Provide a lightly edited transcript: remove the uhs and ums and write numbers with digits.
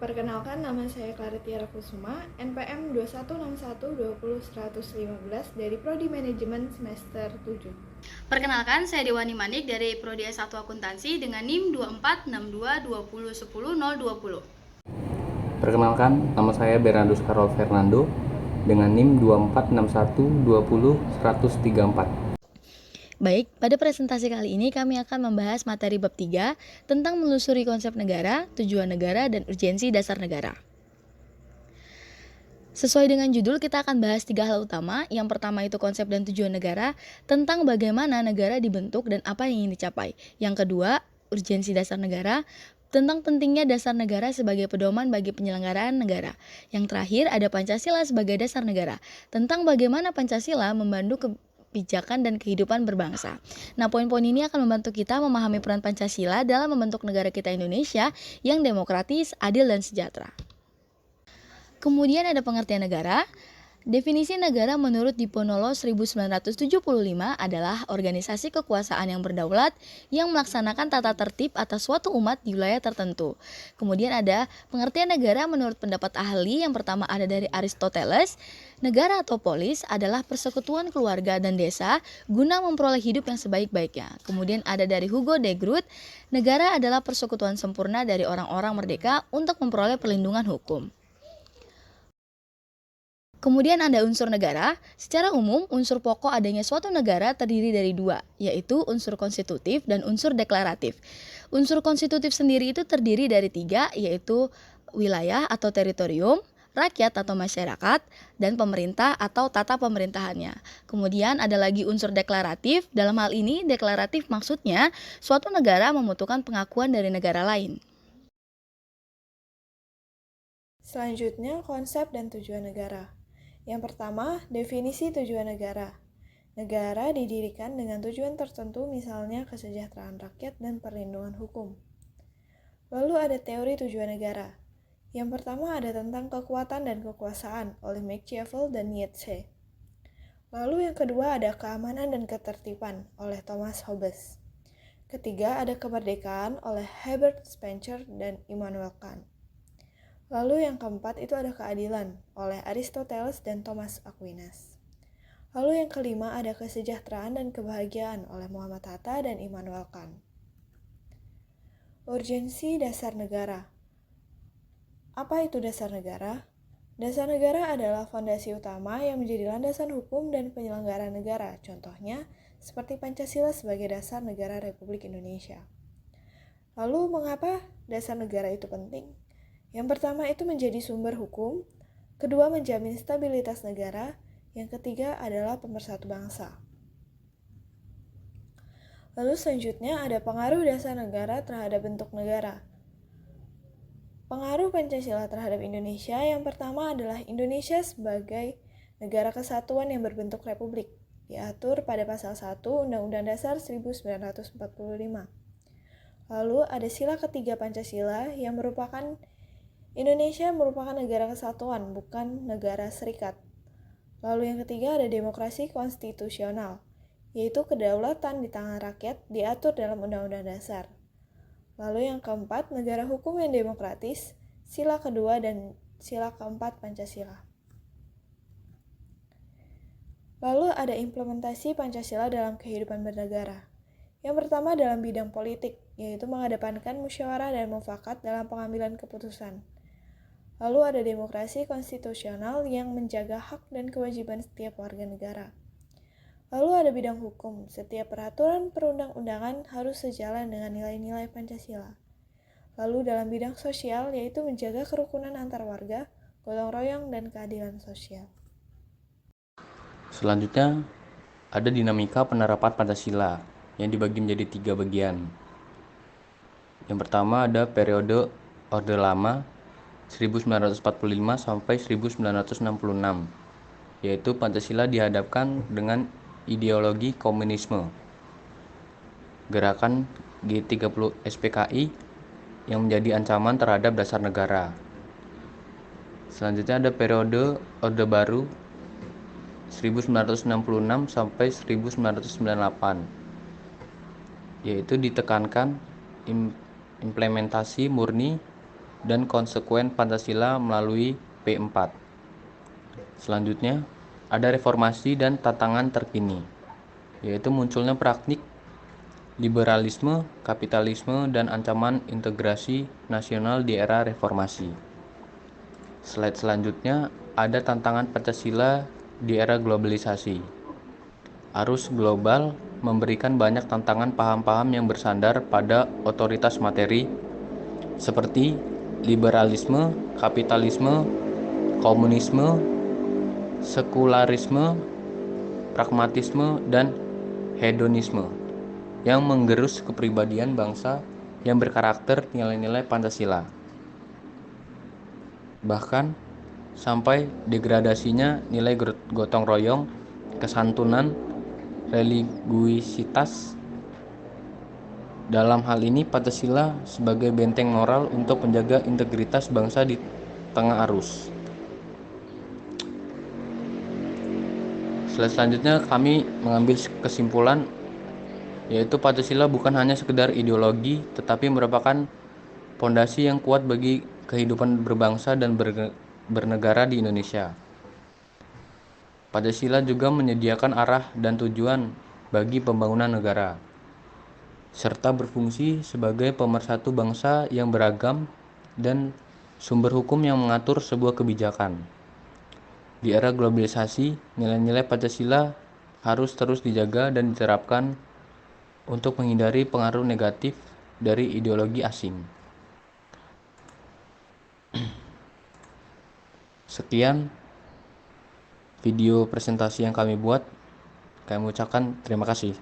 Perkenalkan, nama saya Claritiara Kusuma, NPM 2161201115 dari Prodi Manajemen semester 7. Perkenalkan, saya Dewani Manik dari Prodi S1 Akuntansi dengan NIM 2462201020. Perkenalkan, nama saya Bernardus Karol Fernando dengan NIM 2461201134. Baik, pada presentasi kali ini kami akan membahas materi bab 3 tentang menelusuri konsep negara, tujuan negara, dan urgensi dasar negara. Sesuai dengan judul, kita akan bahas 3 hal utama. Yang pertama itu konsep dan tujuan negara, tentang bagaimana negara dibentuk dan apa yang ingin dicapai. Yang kedua, urgensi dasar negara, tentang pentingnya dasar negara sebagai pedoman bagi penyelenggaraan negara. Yang terakhir, ada Pancasila sebagai dasar negara, tentang bagaimana Pancasila membantu kebijakan dan kehidupan berbangsa. Nah, poin-poin ini akan membantu kita memahami peran Pancasila dalam membentuk negara kita Indonesia yang demokratis, adil, dan sejahtera. Kemudian ada pengertian negara. Definisi negara menurut Diponolo 1975 adalah organisasi kekuasaan yang berdaulat yang melaksanakan tata tertib atas suatu umat di wilayah tertentu. Kemudian ada pengertian negara menurut pendapat ahli. Yang pertama ada dari Aristoteles. Negara atau polis adalah persekutuan keluarga dan desa guna memperoleh hidup yang sebaik-baiknya. Kemudian ada dari Hugo de Groot. Negara adalah persekutuan sempurna dari orang-orang merdeka untuk memperoleh perlindungan hukum. Kemudian ada unsur negara. Secara umum, unsur pokok adanya suatu negara terdiri dari 2, yaitu unsur konstitutif dan unsur deklaratif. Unsur konstitutif sendiri itu terdiri dari 3, yaitu wilayah atau teritorium, rakyat atau masyarakat, dan pemerintah atau tata pemerintahannya. Kemudian ada lagi unsur deklaratif. Dalam hal ini, deklaratif maksudnya suatu negara membutuhkan pengakuan dari negara lain. Selanjutnya, konsep dan tujuan negara. Yang pertama, definisi tujuan negara. Negara didirikan dengan tujuan tertentu, misalnya kesejahteraan rakyat dan perlindungan hukum. Lalu ada teori tujuan negara. Yang pertama ada tentang kekuatan dan kekuasaan oleh Machiavelli dan Nietzsche. Lalu yang kedua ada keamanan dan ketertiban oleh Thomas Hobbes. Ketiga ada kemerdekaan oleh Herbert Spencer dan Immanuel Kant. Lalu yang keempat itu ada keadilan oleh Aristoteles dan Thomas Aquinas. Lalu yang kelima ada kesejahteraan dan kebahagiaan oleh Muhammad Hatta dan Immanuel Kant. Urgensi dasar negara. Apa itu dasar negara? Dasar negara adalah fondasi utama yang menjadi landasan hukum dan penyelenggaraan negara. Contohnya seperti Pancasila sebagai dasar negara Republik Indonesia. Lalu mengapa dasar negara itu penting? Yang pertama itu menjadi sumber hukum, kedua menjamin stabilitas negara, yang ketiga adalah pemersatu bangsa. Lalu selanjutnya ada pengaruh dasar negara terhadap bentuk negara. Pengaruh Pancasila terhadap Indonesia yang pertama adalah Indonesia sebagai negara kesatuan yang berbentuk republik, diatur pada pasal 1 Undang-Undang Dasar 1945. Lalu ada sila ketiga Pancasila yang merupakan Indonesia merupakan negara kesatuan, bukan negara serikat. Lalu yang ketiga ada demokrasi konstitusional, yaitu kedaulatan di tangan rakyat diatur dalam Undang-Undang Dasar. Lalu yang keempat, negara hukum yang demokratis, sila kedua dan sila keempat Pancasila. Lalu ada implementasi Pancasila dalam kehidupan bernegara. Yang pertama dalam bidang politik, yaitu mengedepankan musyawarah dan mufakat dalam pengambilan keputusan. Lalu ada demokrasi konstitusional yang menjaga hak dan kewajiban setiap warga negara. Lalu ada bidang hukum, setiap peraturan perundang-undangan harus sejalan dengan nilai-nilai Pancasila. Lalu dalam bidang sosial, yaitu menjaga kerukunan antar warga, gotong royong, dan keadilan sosial. Selanjutnya, ada dinamika penerapan Pancasila yang dibagi menjadi 3 bagian. Yang pertama ada periode Orde Lama 1945 sampai 1966, yaitu Pancasila dihadapkan dengan ideologi komunisme. Gerakan G30 SPKI yang menjadi ancaman terhadap dasar negara. Selanjutnya ada periode Orde Baru 1966 sampai 1998, yaitu ditekankan implementasi murni dan konsekuen Pancasila melalui P4. Selanjutnya, ada reformasi dan tantangan terkini, yaitu munculnya praktik liberalisme, kapitalisme, dan ancaman integrasi nasional di era reformasi. Slide selanjutnya ada tantangan Pancasila di era globalisasi. Arus global memberikan banyak tantangan paham-paham yang bersandar pada otoritas materi seperti liberalisme, kapitalisme, komunisme, sekularisme, pragmatisme, dan hedonisme yang menggerus kepribadian bangsa yang berkarakter nilai-nilai Pancasila. Bahkan sampai degradasinya nilai gotong royong, kesantunan, religiusitas. Dalam hal ini Pancasila sebagai benteng moral untuk menjaga integritas bangsa di tengah arus. Selanjutnya kami mengambil kesimpulan yaitu Pancasila bukan hanya sekedar ideologi tetapi merupakan pondasi yang kuat bagi kehidupan berbangsa dan bernegara di Indonesia. Pancasila juga menyediakan arah dan tujuan bagi pembangunan negara, serta berfungsi sebagai pemersatu bangsa yang beragam dan sumber hukum yang mengatur sebuah kebijakan. Di era globalisasi, nilai-nilai Pancasila harus terus dijaga dan diterapkan untuk menghindari pengaruh negatif dari ideologi asing. Sekian video presentasi yang kami buat. Kami ucapkan terima kasih.